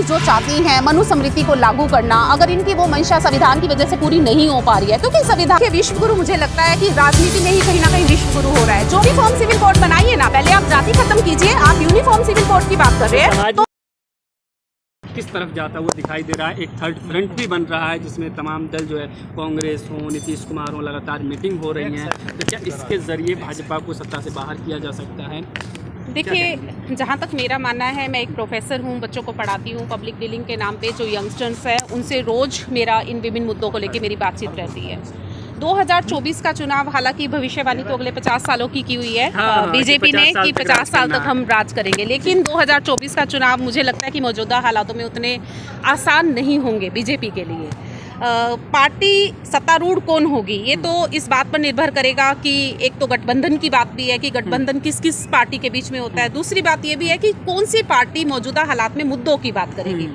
जो चाहती हैं मनुस्मृति को लागू करना, अगर इनकी वो मंशा संविधान की वजह से पूरी नहीं हो पा रही है, क्योंकि संविधान के विश्व गुरु मुझे लगता है कि राजनीति में ही कहीं ना कहीं विश्व गुरु हो रहा है। जो यूनिफॉर्म सिविल कोड बनाइए ना, पहले आप जाति खत्म कीजिए, आप यूनिफॉर्म सिविल कोड की बात कर रहे हैं तो किस तरफ जाता हुआ दिखाई दे रहा है। एक थर्ड फ्रंट भी बन रहा है जिसमें तमाम दल जो है, कांग्रेस हो, नीतीश कुमार हो, लगातार मीटिंग हो रही है। तो क्या इसके जरिए भाजपा को सत्ता से बाहर किया जा सकता है? देखिए, जहाँ तक मेरा मानना है, मैं एक प्रोफेसर हूँ, बच्चों को पढ़ाती हूँ पब्लिक डीलिंग के नाम पे। जो यंगस्टर्स हैं उनसे रोज़ मेरा इन विभिन्न मुद्दों को लेकर मेरी बातचीत रहती है। 2024 का चुनाव, हालांकि भविष्यवाणी तो अगले 50 सालों की हुई है बीजेपी ने कि 50 साल तक हम राज करेंगे, लेकिन 2024 का चुनाव मुझे लगता है कि मौजूदा हालातों में उतने आसान नहीं होंगे बीजेपी के लिए। पार्टी सत्तारूढ़ कौन होगी, ये तो इस बात पर निर्भर करेगा कि एक तो गठबंधन की बात भी है कि गठबंधन किस किस पार्टी के बीच में होता है। दूसरी बात ये भी है कि कौन सी पार्टी मौजूदा हालात में मुद्दों की बात करेगी,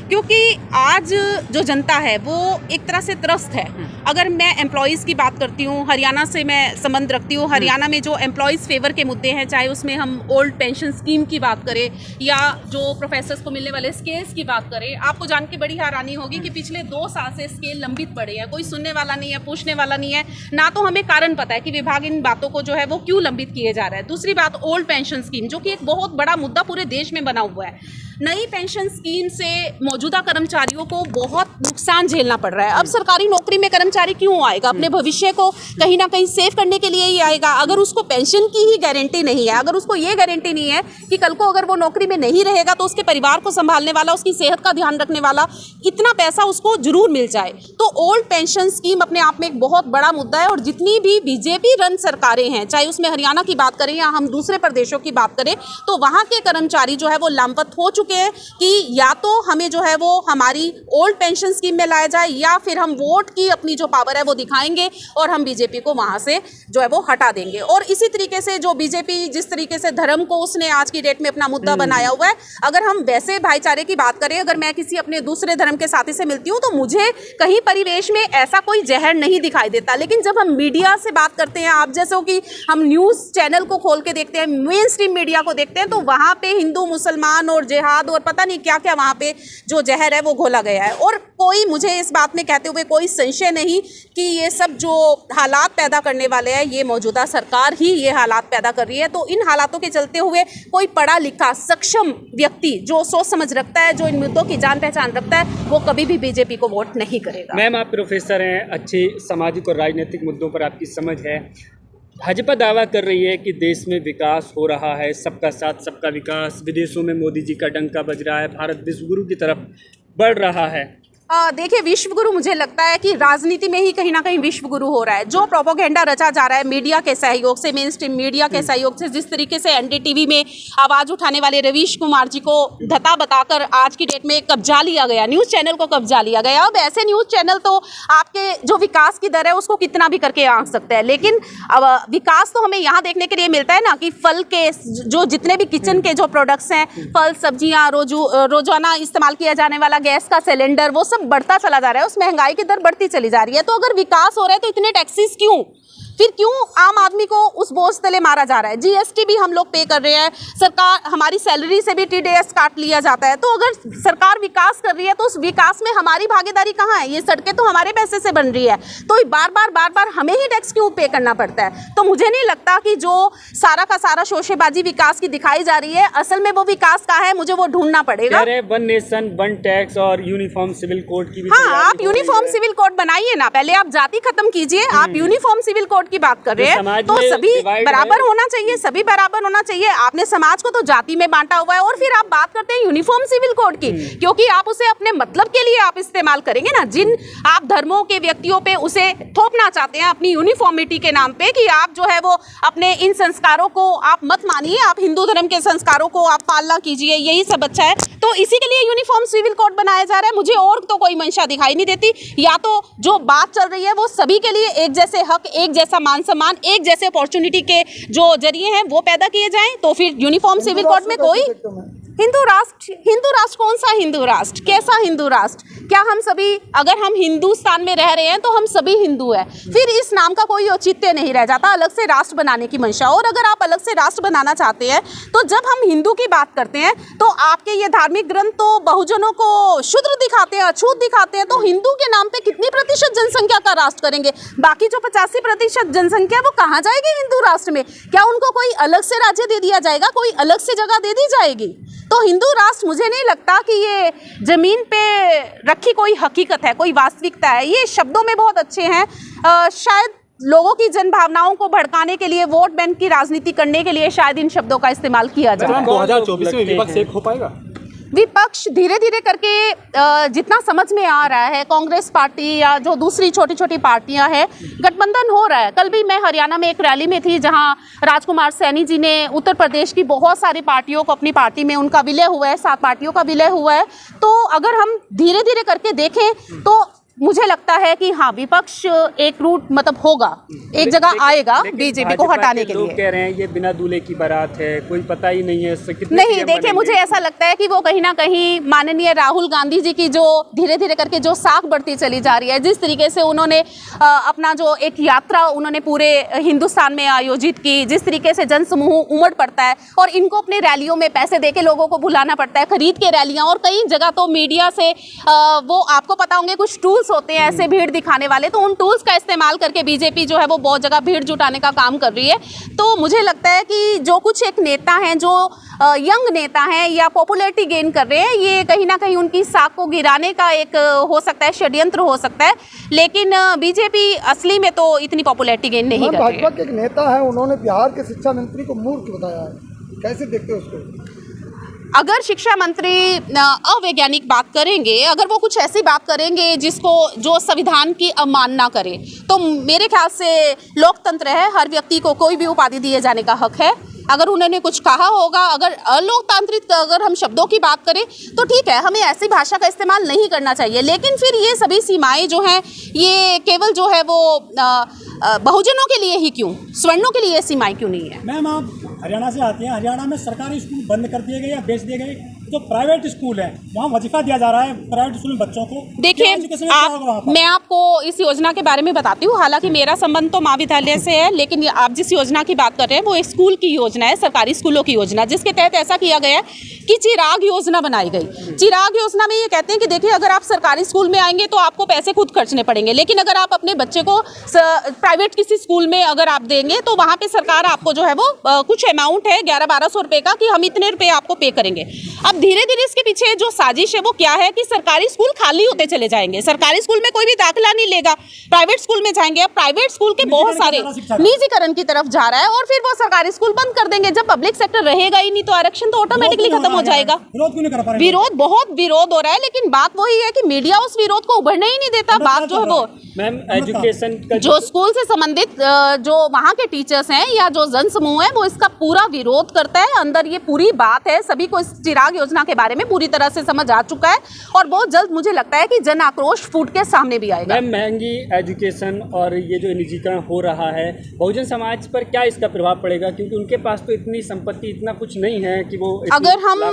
क्योंकि आज जो जनता है वो एक तरह से त्रस्त है। अगर मैं एम्प्लॉयज़ की बात करती हूँ, हरियाणा से मैं संबंध रखती हूँ, हरियाणा में जो एम्प्लॉयज़ फेवर के मुद्दे हैं, चाहे उसमें हम ओल्ड पेंशन स्कीम की बात करें या जो प्रोफेसर्स को मिलने वाले स्केल्स की बात करें, आपको जान के बड़ी हैरानी होगी कि पिछले 2 साल से स्केल लंबित पड़े हैं। कोई सुनने वाला नहीं है, पूछने वाला नहीं है, ना तो हमें कारण पता है कि विभाग इन बातों को जो है वो क्यों लंबित किए जा रहा है। दूसरी बात, ओल्ड पेंशन स्कीम, जो कि एक बहुत बड़ा मुद्दा पूरे देश में बना हुआ है। नई पेंशन स्कीम से मौजूदा कर्मचारियों को बहुत नुकसान झेलना पड़ रहा है। अब सरकारी नौकरी में कर्मचारी क्यों आएगा? अपने भविष्य को कहीं ना कहीं सेव करने के लिए ही आएगा। अगर उसको पेंशन की ही गारंटी नहीं है, अगर उसको ये गारंटी नहीं है कि कल को अगर वो नौकरी में नहीं रहेगा तो उसके परिवार को संभालने वाला, उसकी सेहत का ध्यान रखने वाला इतना पैसा उसको जरूर मिल जाए, तो ओल्ड पेंशन स्कीम अपने आप में एक बहुत बड़ा मुद्दा है। और जितनी भी बीजेपी रन सरकारें हैं, चाहे उसमें हरियाणा की बात करें या हम दूसरे प्रदेशों की बात करें, तो वहाँ के कर्मचारी जो है वो लामबंद हो चुके हैं कि या तो हमें जो है वो हमारी ओल्ड पेंशन स्कीम में लाया जाए, या फिर हम वोट की अपनी जो पावर है वो दिखाएंगे और हम बीजेपी को वहाँ से जो है वो हटा देंगे। और इसी तरीके से जो बीजेपी जिस तरीके से धर्म को उसने आज की डेट में अपना मुद्दा बनाया हुआ है, अगर हम वैसे भाईचारे की बात करें, अगर मैं किसी अपने दूसरे धर्म के साथी से मिलती हूँ तो मुझे कहीं परिवेश में ऐसा कोई जहर नहीं दिखाई देता। लेकिन जब हम मीडिया से बात करते हैं, आप जैसे कि हम न्यूज़ चैनल को खोल के देखते हैं, मेन स्ट्रीम मीडिया को देखते हैं, तो वहाँ पे हिंदू मुसलमान और जिहाद और पता नहीं क्या क्या वहाँ पे जो जहर है वो घोला गया है। और कोई, मुझे इस बात में कहते हुए कोई संशय नहीं कि ये सब जो हालात पैदा करने वाले हैं, ये मौजूदा सरकार ही ये हालात पैदा कर रही है। तो इन हालातों के चलते हुए कोई पढ़ा लिखा सक्षम व्यक्ति जो सोच समझ रखता है, जो इन मुद्दों की जान पहचान रखता है, वो कभी भी बीजेपी को वोट नहीं करेगा। मैम, आप प्रोफेसर हैं, अच्छी सामाजिक और राजनीतिक मुद्दों पर आपकी समझ है। भाजपा दावा कर रही है कि देश में विकास हो रहा है, सबका साथ सबका विकास, विदेशों में मोदी जी का डंका बज रहा है, भारत विश्व गुरु की तरफ बढ़ रहा है। देखिए, विश्व गुरु मुझे लगता है कि राजनीति में ही कहीं ना कहीं विश्व गुरु हो रहा है। जो प्रोपोगेंडा रचा जा रहा है मीडिया के सहयोग से, मेन स्ट्रीम मीडिया के सहयोग से, जिस तरीके से एनडीटीवी में आवाज़ उठाने वाले रवीश कुमार जी को धता बताकर आज की डेट में कब्जा लिया गया, न्यूज़ चैनल को कब्जा लिया गया। अब ऐसे न्यूज़ चैनल तो आपके जो विकास की दर है उसको कितना भी करके आंक सकते हैं, लेकिन अब विकास तो हमें यहाँ देखने के लिए मिलता है ना कि फल के जो जितने भी किचन के जो प्रोडक्ट्स हैं, फल सब्जियाँ, रोजाना इस्तेमाल किया जाने वाला गैस का सिलेंडर, वो बढ़ता चला जा रहा है, उस महंगाई की दर बढ़ती चली जा रही है। तो अगर विकास हो रहा है तो इतने टैक्सेस क्यों? फिर क्यों आम आदमी को उस बोझ तले मारा जा रहा है? जीएसटी भी हम लोग पे कर रहे हैं, सरकार हमारी सैलरी से भी टीडीएस काट लिया जाता है। तो अगर सरकार विकास कर रही है तो उस विकास में हमारी भागीदारी कहाँ है? ये सड़कें तो हमारे पैसे से बन रही है, तो बार बार हमें ही टैक्स क्यों पे करना पड़ता है? तो मुझे नहीं लगता कि जो सारा का सारा शोशेबाजी विकास की दिखाई जा रही है, असल में वो विकास कहाँ है, मुझे वो ढूंढना पड़ेगा। वन नेशन वन टैक्स और यूनिफॉर्म सिविल कोड की भी, हाँ, आप यूनिफॉर्म सिविल कोड बनाइए ना, पहले आप जाति खत्म कीजिए, आप यूनिफॉर्म सिविल कोड की बात कर रहे हैं तो सभी बराबर होना चाहिए, सभी बराबर होना चाहिए। आपने समाज को तो जाति में बांटा हुआ है और फिर आप बात करते हैं यूनिफॉर्म सिविल कोड की, क्योंकि आप उसे अपने मतलब के लिए आप इस्तेमाल करेंगे ना। जिन आप धर्मों के व्यक्तियों पे उसे थोपना चाहते हैं अपनी यूनिफॉर्मिटी के नाम पे कि आप जो है वो अपने इन संस्कारों को आप मत मानिए, आप हिंदू धर्म के संस्कारों को आप पालना कीजिए, यही सब अच्छा है। तो इसी के लिए यूनिफॉर्म सिविल कोड बनाया जा रहा है। मुझे और तो कोई मंशा दिखाई नहीं देती। या तो जो बात चल रही है वो सभी के लिए एक जैसे हक, एक जैसा मान सम्मान, एक जैसे अपॉर्चुनिटी के जो जरिए हैं वो पैदा किए जाएं, तो फिर यूनिफॉर्म सिविल कोड में कोई हिंदू राष्ट्र कौन सा हिंदू राष्ट्र, कैसा हिंदू राष्ट्र? क्या हम सभी, अगर हम हिंदुस्तान में रह रहे हैं तो हम सभी हिंदू हैं, फिर इस नाम का कोई औचित्य नहीं रह जाता अलग से राष्ट्र बनाने की मंशा। और अगर आप अलग से राष्ट्र बनाना चाहते हैं तो जब हम हिंदू की बात करते हैं तो आपके ये धार्मिक ग्रंथ तो बहुजनों को शूद्र दिखाते हैं, अछूत दिखाते हैं, तो हिंदू के नाम पे कितनी प्रतिशत जनसंख्या का राष्ट्र करेंगे? बाकी जो 85% जनसंख्या वो कहाँ जाएगी हिंदू राष्ट्र में? क्या उनको कोई अलग से राज्य दे दिया जाएगा, कोई अलग से जगह दे दी जाएगी? तो हिंदू राष्ट्र मुझे नहीं लगता कि ये जमीन पे रखी कोई हकीकत है, कोई वास्तविकता है। ये शब्दों में बहुत अच्छे हैं, शायद लोगों की जन भावनाओं को भड़काने के लिए, वोट बैंक की राजनीति करने के लिए शायद इन शब्दों का इस्तेमाल किया जाए। 2024 में विपक्ष एक हो पाएगा? विपक्ष धीरे धीरे करके जितना समझ में आ रहा है, कांग्रेस पार्टी या जो दूसरी छोटी छोटी पार्टियां हैं, गठबंधन हो रहा है। कल भी मैं हरियाणा में एक रैली में थी जहां राजकुमार सैनी जी ने उत्तर प्रदेश की बहुत सारी पार्टियों को अपनी पार्टी में, उनका विलय हुआ है, 7 पार्टियों का विलय हुआ है। तो अगर हम धीरे धीरे करके देखें तो मुझे लगता है कि हाँ, विपक्ष एक रूट मतलब होगा, एक जगह आएगा बीजेपी को हटाने के लिए। लोग कह रहे हैं ये बिना दूल्हे की बारात है, कोई पता ही नहीं है इससे कितने नहीं, देखिए मुझे ऐसा लगता है कि वो कहीं ना कहीं माननीय राहुल गांधी जी की जो धीरे धीरे करके जो साख बढ़ती चली जा रही है, जिस तरीके से उन्होंने अपना जो एक यात्रा उन्होंने पूरे हिंदुस्तान में आयोजित की, जिस तरीके से जनसमूह उमड़ पड़ता है और इनको अपने रैलियों में पैसे दे के लोगों को बुलाना पड़ता है, खरीद के रैलियां, और कई जगह तो मीडिया से वो आपको पता होंगे कुछ टूल्स होते हैं ऐसे भीड़ दिखाने वाले, तो उन टूल्स का इस्तेमाल करके बीजेपी जो है वो बहुत जगह भीड़ जुटाने का काम कर रही है। तो मुझे लगता है कि जो कुछ एक नेता हैं, जो यंग नेता हैं या पॉपुलैरिटी गेन कर रहे हैं, ये कहीं ना कहीं उनकी साख को गिराने का एक हो सकता है, षड्यंत्र हो सकता है। लेकिन बीजेपी असली में तो इतनी पॉपुलैरिटी गेन नहीं कर रही है। भाजपा के एक नेता है, उन्होंने बिहार के शिक्षा मंत्री को मूर्ख बताया है, कैसे देखते हो उसको? अगर शिक्षा मंत्री अवैज्ञानिक बात करेंगे, अगर वो कुछ ऐसी बात करेंगे जिसको, जो संविधान की अवमानना करे, तो मेरे ख्याल से लोकतंत्र है, हर व्यक्ति को कोई भी उपाधि दिए जाने का हक है। अगर उन्होंने कुछ कहा होगा, अगर अलोकतांत्रिक अगर हम शब्दों की बात करें तो ठीक है, हमें ऐसी भाषा का इस्तेमाल नहीं करना चाहिए। लेकिन फिर ये सभी सीमाएं जो हैं, ये केवल जो है वो बहुजनों के लिए ही क्यों, स्वर्णों के लिए ये सीमाएं क्यों नहीं है? मैम, आप हरियाणा से आती हैं, हरियाणा में सरकारी स्कूल बंद कर दिए गए या बेच दिए गए, जो प्राइवेट स्कूल है वहाँ वजीफा दिया जा रहा है प्राइवेट स्कूल में बच्चों को। देखिए, मैं आपको इस योजना के बारे में बताती हूँ। हालांकि मेरा संबंध तो महाविद्यालय से है, लेकिन आप जिस योजना की बात कर रहे हैं वो एक स्कूल की योजना है, सरकारी स्कूलों की योजना, जिसके तहत ऐसा किया गया है कि चिराग योजना बनाई गई। चिराग योजना में ये कहते हैं कि देखिए, अगर आप सरकारी स्कूल में आएंगे तो आपको पैसे खुद खर्चने पड़ेंगे, लेकिन अगर आप अपने बच्चे को प्राइवेट किसी स्कूल में अगर आप देंगे तो वहाँ पे सरकार आपको जो है वो कुछ अमाउंट है 1100-1200 रुपए का, कि हम इतने रुपए आपको पे करेंगे। अब धीरे धीरे इसके पीछे जो साजिश है वो क्या है कि सरकारी स्कूल खाली होते चले जाएंगे, सरकारी स्कूल में कोई भी दाखिला नहीं लेगा, प्राइवेट स्कूल में जाएंगे। अब प्राइवेट स्कूल के बहुत सारे निजीकरण की तरफ जा रहा है और फिर वो सरकारी स्कूल बंद कर देंगे। जब पब्लिक सेक्टर रहेगा ही नहीं तो आरक्षण तो ऑटोमेटिकली खत्म हो जाएगा। विरोध, बहुत विरोध हो रहा है, लेकिन बात वही है कि मीडिया उस विरोध को उभरने ही नहीं देता। बात जो है वो मैम, एजुकेशन का जो स्कूल से संबंधित जो वहाँ के टीचर्स हैं या जो जन समूह है वो इसका पूरा विरोध करता है। अंदर ये पूरी बात है, सभी को इस चिराग योजना के बारे में पूरी तरह से समझ आ चुका है और बहुत जल्द मुझे लगता है कि जन आक्रोश फूट के सामने भी आएगा। मैम, महंगी एजुकेशन और ये जो निजीकरण हो रहा है, बहुजन समाज पर क्या इसका प्रभाव पड़ेगा? क्योंकि उनके पास तो इतनी संपत्ति, इतना कुछ नहीं है कि वो अगर हम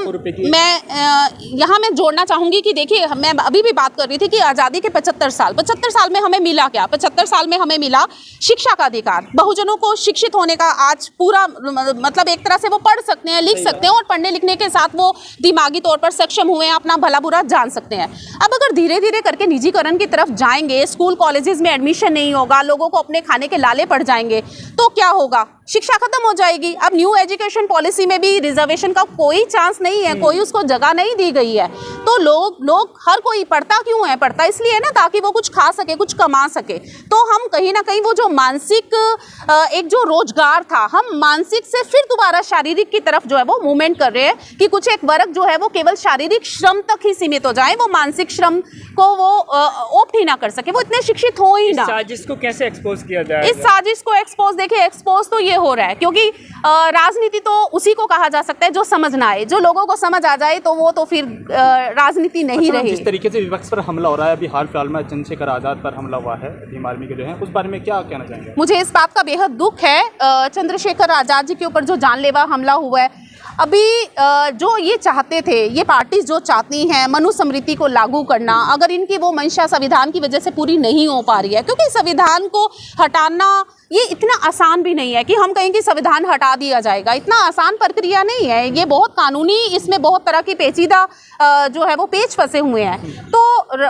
यहाँ मैं जोड़ना चाहूंगी कि देखिए, मैं अभी भी बात कर रही थी कि आज़ादी के 75 साल में हमें मिला क्या? 75 साल में हमें मिला शिक्षा का अधिकार, बहुजनों को शिक्षित होने का आज पूरा मतलब एक तरह से वो पढ़ सकते हैं, लिख सकते हैं और पढ़ने लिखने के साथ वो दिमागी तौर पर सक्षम हुए हैं, अपना भला बुरा जान सकते हैं। अब अगर धीरे धीरे करके निजीकरण की तरफ जाएंगे, स्कूल कॉलेजेस में एडमिशन नहीं होगा, लोगों को अपने खाने के लाले पड़ जाएंगे, तो क्या होगा? शिक्षा खत्म हो जाएगी। अब न्यू एजुकेशन पॉलिसी में भी रिजर्वेशन का कोई चांस नहीं है, कोई उसको जगह नहीं दी गई है। तो लोग हर कोई पढ़ता क्यों है? पढ़ता इसलिए है ना ताकि वो कुछ खा सके, कुछ कमा सके। तो हम कहीं ना कहीं वो जो मानसिक एक जो रोजगार था, हम मानसिक से फिर दोबारा शारीरिक की तरफ जो है वो मूवमेंट कर रहे हैं कि कुछ एक वर्ग जो है वो केवल शारीरिक श्रम तक ही सीमित हो जाए, वो मानसिक श्रम को वो ऑप्ट ही ना कर सके, वो इतने शिक्षित हो ही ना। इस साजिश को कैसे एक्सपोज किया जाए? इस साजिश को एक्सपोज, देखिए एक्सपोज तो ये हो रहा है क्योंकि राजनीति तो उसी को कहा जा सकता है जो समझ ना आए, जो लोगों को समझ आ जाए तो वो तो फिर राजनीति नहीं रही। जिस तरीके से विपक्ष पर हमला हो रहा है, अभी हाल फिलहाल में चंद्रशेखर आजाद पर हमला हुआ है, भीम आर्मी के जो है, उस बारे में क्या कहना चाहेंगे? मुझे इस बात का बेहद दुख है। चंद्रशेखर आजाद जी के ऊपर जो जानलेवा हमला हुआ है, अभी जो ये चाहते थे, ये पार्टी जो चाहती हैं मनुस्मृति को लागू करना, अगर इनकी वो मंशा संविधान की वजह से पूरी नहीं हो पा रही है, क्योंकि संविधान को हटाना ये इतना आसान भी नहीं है कि हम कहें कि संविधान हटा दिया जाएगा। इतना आसान प्रक्रिया नहीं है, ये बहुत कानूनी, इसमें बहुत तरह की पेचीदा जो है वो पेच फंसे हुए हैं। तो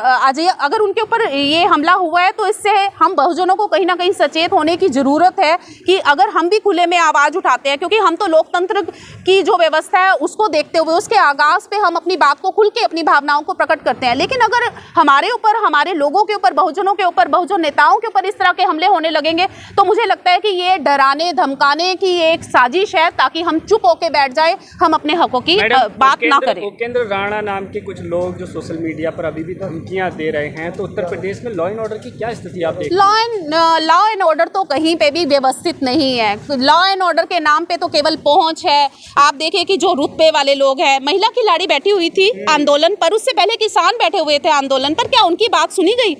आज अगर उनके ऊपर ये हमला हुआ है तो इससे हम बहुजनों को कहीं ना कहीं सचेत होने की ज़रूरत है कि अगर हम भी खुले में आवाज़ उठाते हैं, क्योंकि हम तो लोकतंत्र की जो व्यवस्था है उसको देखते हुए उसके आगाज़ पे हम अपनी बात को खुल के अपनी भावनाओं को प्रकट करते हैं। लेकिन अगर हमारे ऊपर, हमारे लोगों के ऊपर, बहुजनों के ऊपर, बहुजन नेताओं के ऊपर इस तरह के हमले होने लगेंगे तो मुझे लगता है कि ये डराने धमकाने की एक साजिश है ताकि हम चुप होके बैठ जाए, हम अपने हकों की बात ना करें। उपेंद्र राणा नाम के कुछ लोग जो सोशल मीडिया पर अभी भी धमकियां दे रहे हैं, तो उत्तर प्रदेश में लॉ एंड ऑर्डर की क्या स्थिति आप देखते हैं? लॉ एंड ऑर्डर तो कहीं पे भी व्यवस्थित नहीं है। लॉ एंड ऑर्डर के नाम पे तो केवल पहुंच है। आप देखिए कि जो रुतबे वाले लोग हैं, महिला खिलाड़ी बैठी हुई थी आंदोलन पर, उससे पहले किसान बैठे हुए थे आंदोलन पर, क्या उनकी बात सुनी गई?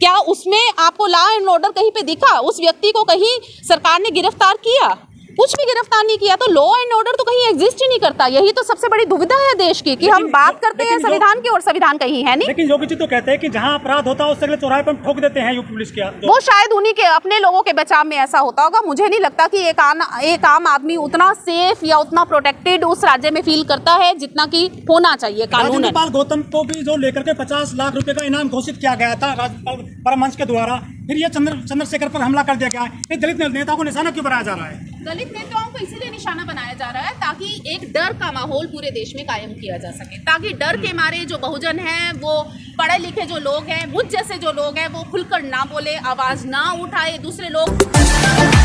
क्या उसमें आपको लॉ एंड ऑर्डर कहीं पे दिखा? उस व्यक्ति को कहीं सरकार ने गिरफ्तार किया? कुछ भी गिरफ्तार नहीं किया। तो लॉ एंड ऑर्डर तो कहीं एग्जिस्ट ही नहीं करता। यही तो सबसे बड़ी दुविधा है देश की कि हम बात करते हैं संविधान की और संविधान कहीं है नहीं। लेकिन योगी जी तो कहते हैं कि जहां अपराध होता है उससे अगले चौराहे पर हम ठोक देते हैं यूपी पुलिस के। वो शायद उन्हीं के अपने लोगों के बचाव में ऐसा होता होगा। मुझे नहीं लगता कि एक आम आदमी उतना सेफ या उतना प्रोटेक्टेड उस राज्य में फील करता है जितना कि होना चाहिए कानून। राज्यपाल गौतम को भी जो लेकर के 50 लाख रुपए का इनाम घोषित किया गया था राज्यपाल परमहंस के द्वारा, फिर ये चंद्रशेखर पर हमला कर दिया गया है। ये दलित नेताओं को निशाना क्यों बनाया जा रहा है? दलित नेताओं को इसीलिए निशाना बनाया जा रहा है ताकि एक डर का माहौल पूरे देश में कायम किया जा सके, ताकि डर के मारे जो बहुजन हैं, वो पढ़े लिखे जो लोग हैं, मुझ जैसे जो लोग हैं, वो खुलकर ना बोले, आवाज ना उठाए। दूसरे लोग